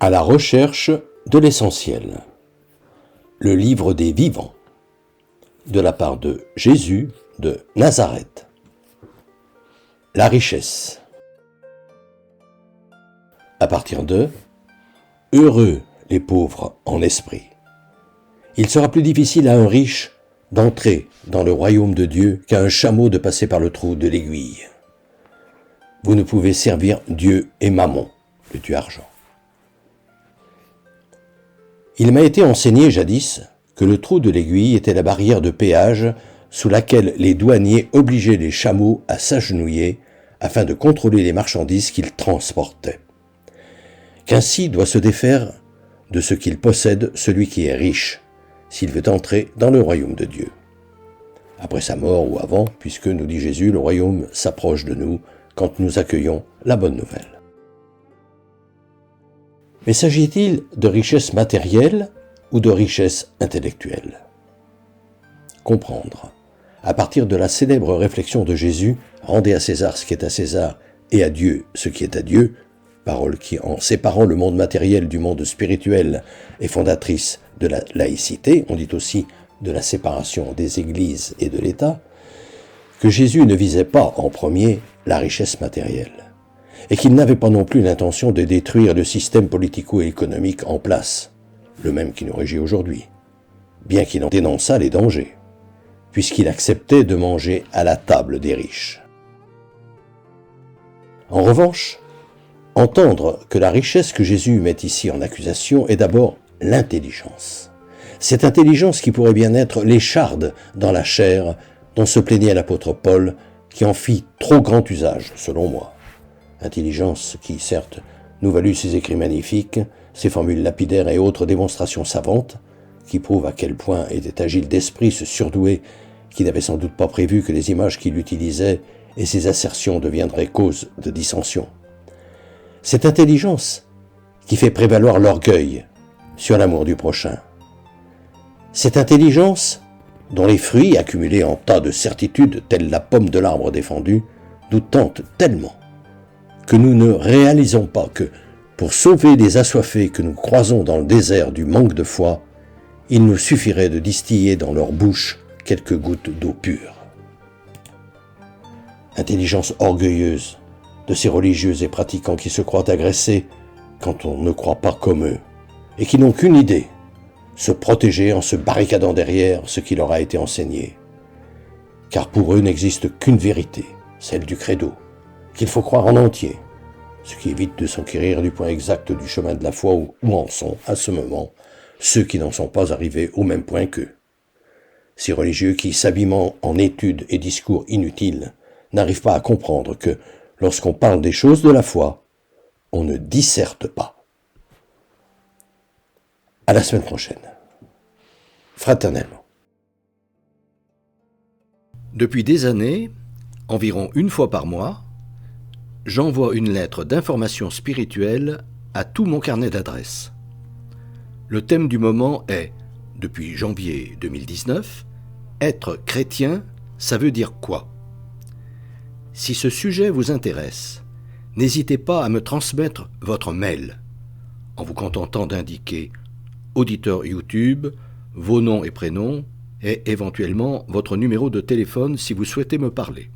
À la recherche de l'essentiel. Le livre des vivants. De la part de Jésus de Nazareth. La richesse. À partir de « Heureux les pauvres en esprit ». Il sera plus difficile à un riche d'entrer dans le royaume de Dieu qu'à un chameau de passer par le trou de l'aiguille. Vous ne pouvez servir Dieu et Mammon, le dieu argent. Il m'a été enseigné jadis que le trou de l'aiguille était la barrière de péage sous laquelle les douaniers obligeaient les chameaux à s'agenouiller afin de contrôler les marchandises qu'ils transportaient. Qu'ainsi doit se défaire de ce qu'il possède celui qui est riche, s'il veut entrer dans le royaume de Dieu. Après sa mort ou avant, puisque, nous dit Jésus, le royaume s'approche de nous quand nous accueillons la bonne nouvelle. Mais s'agit-il de richesse matérielle ou de richesse intellectuelle ? Comprendre, à partir de la célèbre réflexion de Jésus, « Rendez à César ce qui est à César et à Dieu ce qui est à Dieu », parole qui, en séparant le monde matériel du monde spirituel, est fondatrice de la laïcité, on dit aussi de la séparation des églises et de l'État, que Jésus ne visait pas en premier la richesse matérielle, et qu'il n'avait pas non plus l'intention de détruire le système politico-économique en place, le même qui nous régit aujourd'hui, bien qu'il en dénonçât les dangers, puisqu'il acceptait de manger à la table des riches. En revanche, entendre que la richesse que Jésus met ici en accusation est d'abord l'intelligence. Cette intelligence qui pourrait bien être l'écharde dans la chair dont se plaignait l'apôtre Paul, qui en fit trop grand usage, selon moi. Intelligence qui, certes, nous valut ses écrits magnifiques, ses formules lapidaires et autres démonstrations savantes, qui prouvent à quel point était agile d'esprit ce surdoué qui n'avait sans doute pas prévu que les images qu'il utilisait et ses assertions deviendraient cause de dissension. Cette intelligence qui fait prévaloir l'orgueil sur l'amour du prochain. Cette intelligence dont les fruits, accumulés en tas de certitudes, tels la pomme de l'arbre défendu, nous tentent tellement que nous ne réalisons pas que, pour sauver les assoiffés que nous croisons dans le désert du manque de foi, il nous suffirait de distiller dans leur bouche quelques gouttes d'eau pure. Intelligence orgueilleuse de ces religieux et pratiquants qui se croient agressés quand on ne croit pas comme eux, et qui n'ont qu'une idée, se protéger en se barricadant derrière ce qui leur a été enseigné. Car pour eux n'existe qu'une vérité, celle du credo, qu'il faut croire en entier, ce qui évite de s'enquérir du point exact du chemin de la foi où en sont, à ce moment, ceux qui n'en sont pas arrivés au même point qu'eux. Ces religieux qui, s'abîmant en études et discours inutiles, n'arrivent pas à comprendre que, lorsqu'on parle des choses de la foi, on ne disserte pas. À la semaine prochaine. Fraternellement. Depuis des années, environ une fois par mois, j'envoie une lettre d'information spirituelle à tout mon carnet d'adresses. Le thème du moment est, depuis janvier 2019, être chrétien, ça veut dire quoi ? Si ce sujet vous intéresse, n'hésitez pas à me transmettre votre mail, en vous contentant d'indiquer auditeur YouTube, vos noms et prénoms, et éventuellement votre numéro de téléphone si vous souhaitez me parler.